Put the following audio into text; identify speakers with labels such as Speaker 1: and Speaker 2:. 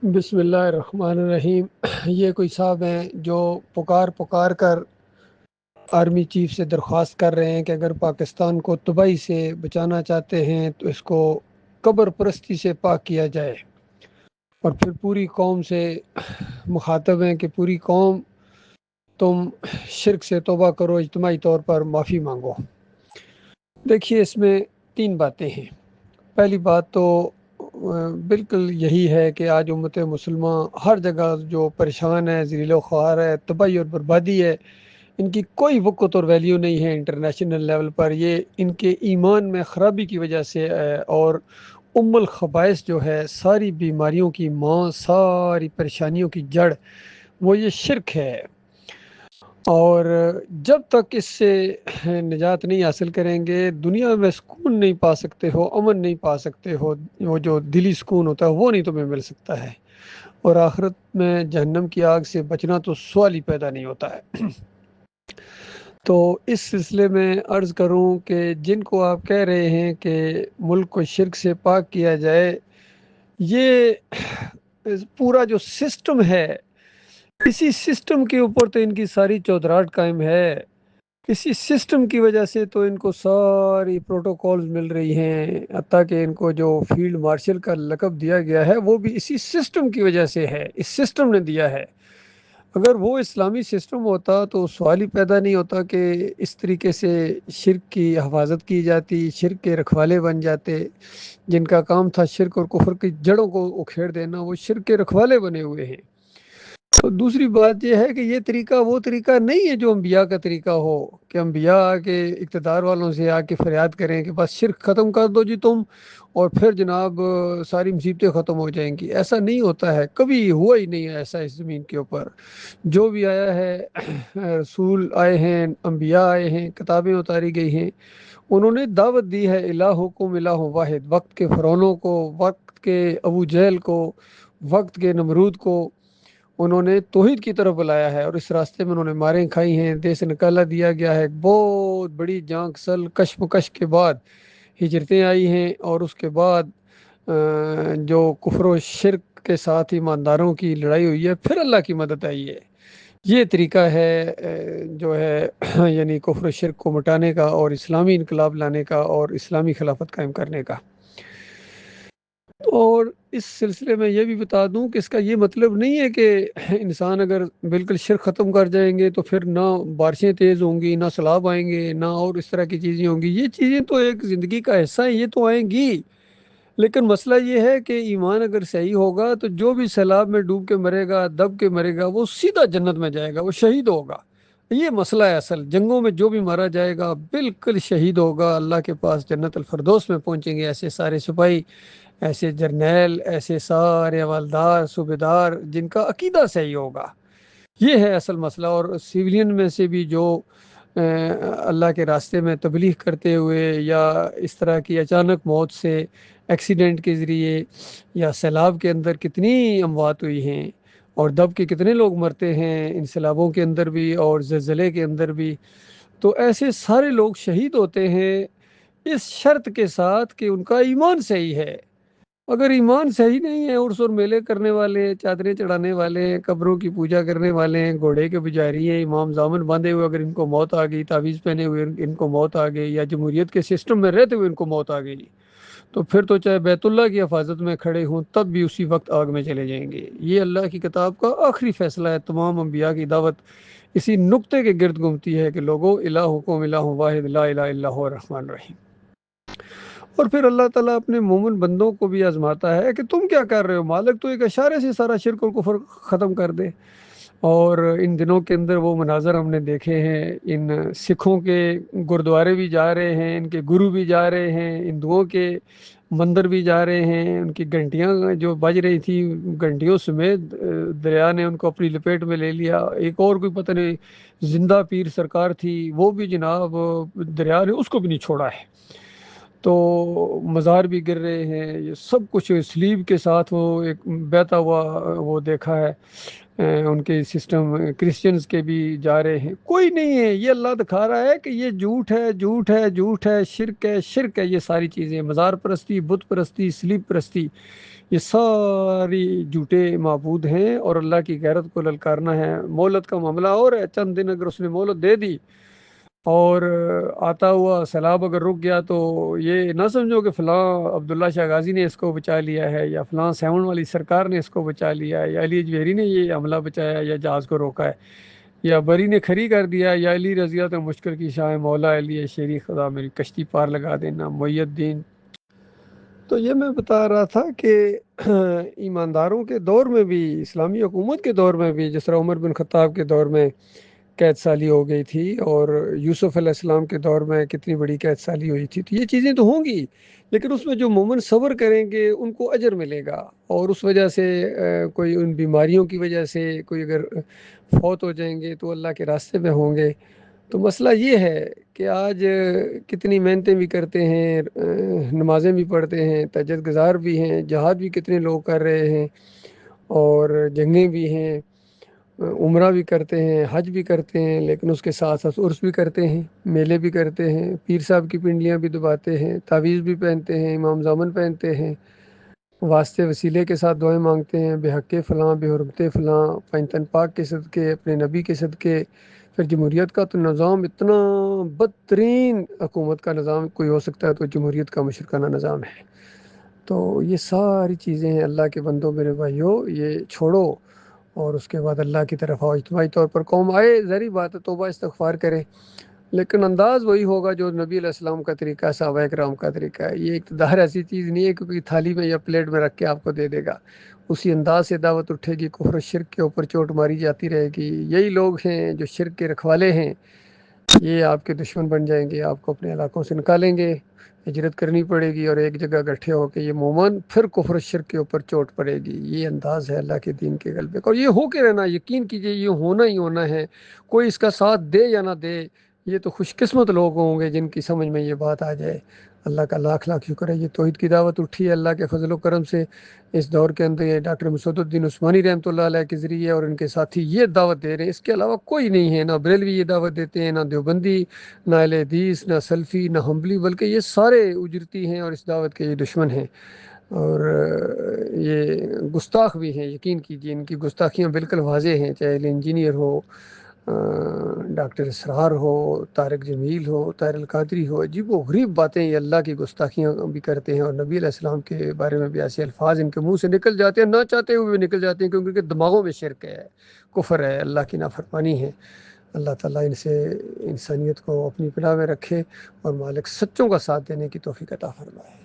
Speaker 1: بسم اللہ الرحمن الرحیم۔ یہ کوئی صاحب ہیں جو پکار کر آرمی چیف سے درخواست کر رہے ہیں کہ اگر پاکستان کو تباہی سے بچانا چاہتے ہیں تو اس کو قبر پرستی سے پاک کیا جائے، اور پھر پوری قوم سے مخاطب ہیں کہ پوری قوم تم شرک سے توبہ کرو، اجتماعی طور پر معافی مانگو۔ دیکھیے، اس میں تین باتیں ہیں۔ پہلی بات تو بالکل یہی ہے کہ آج امت مسلمہ ہر جگہ جو پریشان ہے، ذلیل و خوار ہے، تباہی اور بربادی ہے، ان کی کوئی وقت اور ویلیو نہیں ہے انٹرنیشنل لیول پر۔ یہ ان کے ایمان میں خرابی کی وجہ سے ہے، اور الخبائث جو ہے، ساری بیماریوں کی ماں، ساری پریشانیوں کی جڑ، وہ یہ شرک ہے۔ اور جب تک اس سے نجات نہیں حاصل کریں گے، دنیا میں سکون نہیں پا سکتے ہو، امن نہیں پا سکتے ہو، وہ جو دلی سکون ہوتا ہے وہ نہیں تمہیں مل سکتا ہے، اور آخرت میں جہنم کی آگ سے بچنا تو سوال ہی پیدا نہیں ہوتا ہے۔ تو اس سلسلے میں عرض کروں کہ جن کو آپ کہہ رہے ہیں کہ ملک کو شرک سے پاک کیا جائے، یہ پورا جو سسٹم ہے، اسی سسٹم کے اوپر تو ان کی ساری چودراہٹ قائم ہے۔ اسی سسٹم کی وجہ سے تو ان کو ساری پروٹوکولز مل رہی ہیں، حتیٰ کہ ان کو جو فیلڈ مارشل کا لقب دیا گیا ہے وہ بھی اسی سسٹم کی وجہ سے ہے، اس سسٹم نے دیا ہے۔ اگر وہ اسلامی سسٹم ہوتا تو سوال ہی پیدا نہیں ہوتا کہ اس طریقے سے شرک کی حفاظت کی جاتی، شرک کے رکھوالے بن جاتے۔ جن کا کام تھا شرک اور کفر کی جڑوں کو اکھیڑ دینا، وہ شرک کے رکھوالے بنے ہوئے ہیں۔ تو دوسری بات یہ ہے کہ یہ طریقہ وہ طریقہ نہیں ہے جو انبیاء کا طریقہ ہو، کہ انبیاء کے اقتدار والوں سے آ کے فریاد کریں کہ بس شرک ختم کر دو جی تم، اور پھر جناب ساری مصیبتیں ختم ہو جائیں گی۔ ایسا نہیں ہوتا ہے، کبھی ہوا ہی نہیں ہے ایسا اس زمین کے اوپر۔ جو بھی آیا ہے، رسول آئے ہیں، انبیاء آئے ہیں، کتابیں اتاری گئی ہیں، انہوں نے دعوت دی ہے الہکم الہ واحد۔ وقت کے فرعونوں کو، وقت کے ابو جہل کو، وقت کے نمرود کو انہوں نے توحید کی طرف بلایا ہے، اور اس راستے میں انہوں نے ماریں کھائی ہیں، دیس نکالا دیا گیا ہے۔ ایک بہت بڑی جنگ سل کشمکش کے بعد ہجرتیں آئی ہیں، اور اس کے بعد جو کفر و شرک کے ساتھ ایمانداروں کی لڑائی ہوئی ہے، پھر اللہ کی مدد آئی ہے۔ یہ طریقہ ہے جو ہے یعنی کفر و شرک کو مٹانے کا، اور اسلامی انقلاب لانے کا، اور اسلامی خلافت قائم کرنے کا۔ اور اس سلسلے میں یہ بھی بتا دوں کہ اس کا یہ مطلب نہیں ہے کہ انسان اگر بالکل شرک ختم کر جائیں گے تو پھر نہ بارشیں تیز ہوں گی، نہ سیلاب آئیں گے، نہ اور اس طرح کی چیزیں ہوں گی۔ یہ چیزیں تو ایک زندگی کا حصہ ہیں، یہ تو آئیں گی، لیکن مسئلہ یہ ہے کہ ایمان اگر صحیح ہوگا تو جو بھی سیلاب میں ڈوب کے مرے گا، دب کے مرے گا، وہ سیدھا جنت میں جائے گا، وہ شہید ہوگا۔ یہ مسئلہ ہے اصل۔ جنگوں میں جو بھی مارا جائے گا بالکل شہید ہوگا، اللہ کے پاس جنت الفردوس میں پہنچیں گے۔ ایسے سارے سپاہی، ایسے جرنیل، ایسے سارے حوالدار، صوبیدار جن کا عقیدہ صحیح ہوگا، یہ ہے اصل مسئلہ۔ اور سیولین میں سے بھی جو اللہ کے راستے میں تبلیغ کرتے ہوئے یا اس طرح کی اچانک موت سے، ایکسیڈنٹ کے ذریعے یا سیلاب کے اندر کتنی اموات ہوئی ہیں، اور دب کے کتنے لوگ مرتے ہیں ان سیلابوں کے اندر بھی اور زلزلے کے اندر بھی، تو ایسے سارے لوگ شہید ہوتے ہیں اس شرط کے ساتھ کہ ان کا ایمان صحیح ہے۔ اگر ایمان صحیح نہیں ہے، عرس اور میلے کرنے والے ہیں، چادریں چڑھانے والے ہیں، قبروں کی پوجا کرنے والے ہیں، گھوڑے کے پجاری ہیں، امام زامن باندھے ہوئے اگر ان کو موت آ گئی، تعویذ پہنے ہوئے ان کو موت آ گئی، یا جمہوریت کے سسٹم میں رہتے ہوئے ان کو موت آ گئی، تو پھر تو چاہے بیت اللہ کی حفاظت میں کھڑے ہوں تب بھی اسی وقت آگ میں چلے جائیں گے۔ یہ اللہ کی کتاب کا آخری فیصلہ ہے۔ تمام انبیاء کی دعوت اسی نقطے کے گرد گھومتی ہے کہ لوگوں، الہکم الہ واحد لا الہ الا هو الرحمن الرحیم۔ اور پھر اللہ تعالیٰ اپنے مومن بندوں کو بھی آزماتا ہے کہ تم کیا کر رہے ہو، مالک تو ایک اشارے سے سارا شرک اور کفر ختم کر دے۔ اور ان دنوں کے اندر وہ مناظر ہم نے دیکھے ہیں، ان سکھوں کے گردوارے بھی جا رہے ہیں، ان کے گرو بھی جا رہے ہیں، ہندوؤں کے مندر بھی جا رہے ہیں، ان کی گھنٹیاں جو بج رہی تھی، گھنٹیوں سمیت دریا نے ان کو اپنی لپیٹ میں لے لیا۔ ایک اور کوئی پتہ نہیں زندہ پیر سرکار تھی، وہ بھی جناب دریا نے اس کو بھی نہیں چھوڑا ہے۔ تو مزار بھی گر رہے ہیں، یہ سب کچھ سلیب کے ساتھ وہ ایک بہتا ہوا وہ دیکھا ہے۔ ان کے سسٹم کرسچنز کے بھی جا رہے ہیں، کوئی نہیں ہے۔ یہ اللہ دکھا رہا ہے کہ یہ جھوٹ ہے، جھوٹ ہے، جھوٹ ہے، شرک ہے، شرک ہے۔ یہ ساری چیزیں، مزار پرستی، بت پرستی، سلیب پرستی، یہ ساری جھوٹے معبود ہیں، اور اللہ کی غیرت کو للکارنا ہے۔ مہلت کا معاملہ اور ہے، چند دن اگر اس نے مہلت دے دی اور آتا ہوا سیلاب اگر رک گیا تو یہ نہ سمجھو کہ فلاں عبداللہ شاہ غازی نے اس کو بچا لیا ہے، یا فلاں سیون والی سرکار نے اس کو بچا لیا ہے، یا علی اجویری نے یہ حملہ بچایا یا جہاز کو روکا ہے، یا بری نے کھری کر دیا، یا علی رضیہ تو مشکل کی شاہ مولا علی شیری خدا میری کشتی پار لگا دینا محی الدین۔ تو یہ میں بتا رہا تھا کہ ایمانداروں کے دور میں بھی، اسلامی حکومت کے دور میں بھی، جس طرح عمر بن خطاب کے دور میں قید سالی ہو گئی تھی، اور یوسف علیہ السلام کے دور میں کتنی بڑی قید سالی ہوئی تھی، تو یہ چیزیں تو ہوں گی، لیکن اس میں جو مومن صبر کریں گے ان کو اجر ملے گا۔ اور اس وجہ سے کوئی ان بیماریوں کی وجہ سے کوئی اگر فوت ہو جائیں گے تو اللہ کے راستے میں ہوں گے۔ تو مسئلہ یہ ہے کہ آج کتنی محنتیں بھی کرتے ہیں، نمازیں بھی پڑھتے ہیں، تہجد گزار بھی ہیں، جہاد بھی کتنے لوگ کر رہے ہیں، اور جنگیں بھی ہیں، عمرہ بھی کرتے ہیں، حج بھی کرتے ہیں، لیکن اس کے ساتھ ساتھ عرس بھی کرتے ہیں، میلے بھی کرتے ہیں، پیر صاحب کی پنڈلیاں بھی دباتے ہیں، تعویذ بھی پہنتے ہیں، امام زامن پہنتے ہیں، واسطے وسیلے کے ساتھ دعائیں مانگتے ہیں، بے حق فلاں، بے حرمت فلاں، پنجتن پاک کے صدقے، اپنے نبی کے صدقے۔ پھر جمہوریت کا تو نظام اتنا بدترین حکومت کا نظام کوئی ہو سکتا ہے تو جمہوریت کا مشرکانہ نظام ہے۔ تو یہ ساری چیزیں ہیں اللہ کے بندوں میرے بھائیوں، یہ چھوڑو اور اس کے بعد اللہ کی طرف آؤ۔ اجتماعی طور پر قوم آئے، ظاہری بات ہے، توبہ استغفار کرے، لیکن انداز وہی ہوگا جو نبی علیہ السلام کا طریقہ ہے، صحابہ کرام کا طریقہ ہے۔ یہ اقتدار ایسی چیز نہیں ہے کہ کوئی تھالی میں یا پلیٹ میں رکھ کے آپ کو دے دے گا، اسی انداز سے دعوت اٹھے گی، کفر و شرک کے اوپر چوٹ ماری جاتی رہے گی۔ یہی لوگ ہیں جو شرک کے رکھوالے ہیں، یہ آپ کے دشمن بن جائیں گے، آپ کو اپنے علاقوں سے نکالیں گے، ہجرت کرنی پڑے گی، اور ایک جگہ اکٹھے ہو کے یہ مومن پھر کفر و شرک کے اوپر چوٹ پڑے گی۔ یہ انداز ہے اللہ کے دین کے غلبے کا، اور یہ ہو کے رہنا، یقین کیجئے یہ ہونا ہی ہونا ہے، کوئی اس کا ساتھ دے یا نہ دے۔ یہ تو خوش قسمت لوگ ہوں گے جن کی سمجھ میں یہ بات آ جائے۔ اللہ کا لاکھ لاکھ شکر ہے، یہ توحید کی دعوت اٹھی ہے اللہ کے فضل و کرم سے اس دور کے اندر۔ یہ ڈاکٹر مسعود الدین عثمانی رحمۃ اللہ علیہ کے ذریعے اور ان کے ساتھی یہ دعوت دے رہے ہیں، اس کے علاوہ کوئی نہیں ہے، نہ بریلوی یہ دعوت دیتے ہیں، نہ دیوبندی، نہ اہل حدیث، نہ سلفی، نہ حنبلی، بلکہ یہ سارے اجرتی ہیں اور اس دعوت کے یہ دشمن ہیں، اور یہ گستاخ بھی ہیں۔ یقین کیجیے ان کی گستاخیاں بالکل واضح ہیں، چاہے انجینئر ہو، ڈاکٹر اسرار ہو، طارق جمیل ہو، طاہر القادری ہو، عجیب و غریب باتیں یہ اللہ کی گستاخیاں بھی کرتے ہیں، اور نبی علیہ السلام کے بارے میں بھی ایسے الفاظ ان کے منہ سے نکل جاتے ہیں، نہ چاہتے ہوئے بھی نکل جاتے ہیں، کیونکہ دماغوں میں شرک ہے، کفر ہے، اللہ کی نافرمانی ہے۔ اللہ تعالیٰ ان سے انسانیت کو اپنی پناہ میں رکھے اور مالک سچوں کا ساتھ دینے کی توفیق عطا فرمائے۔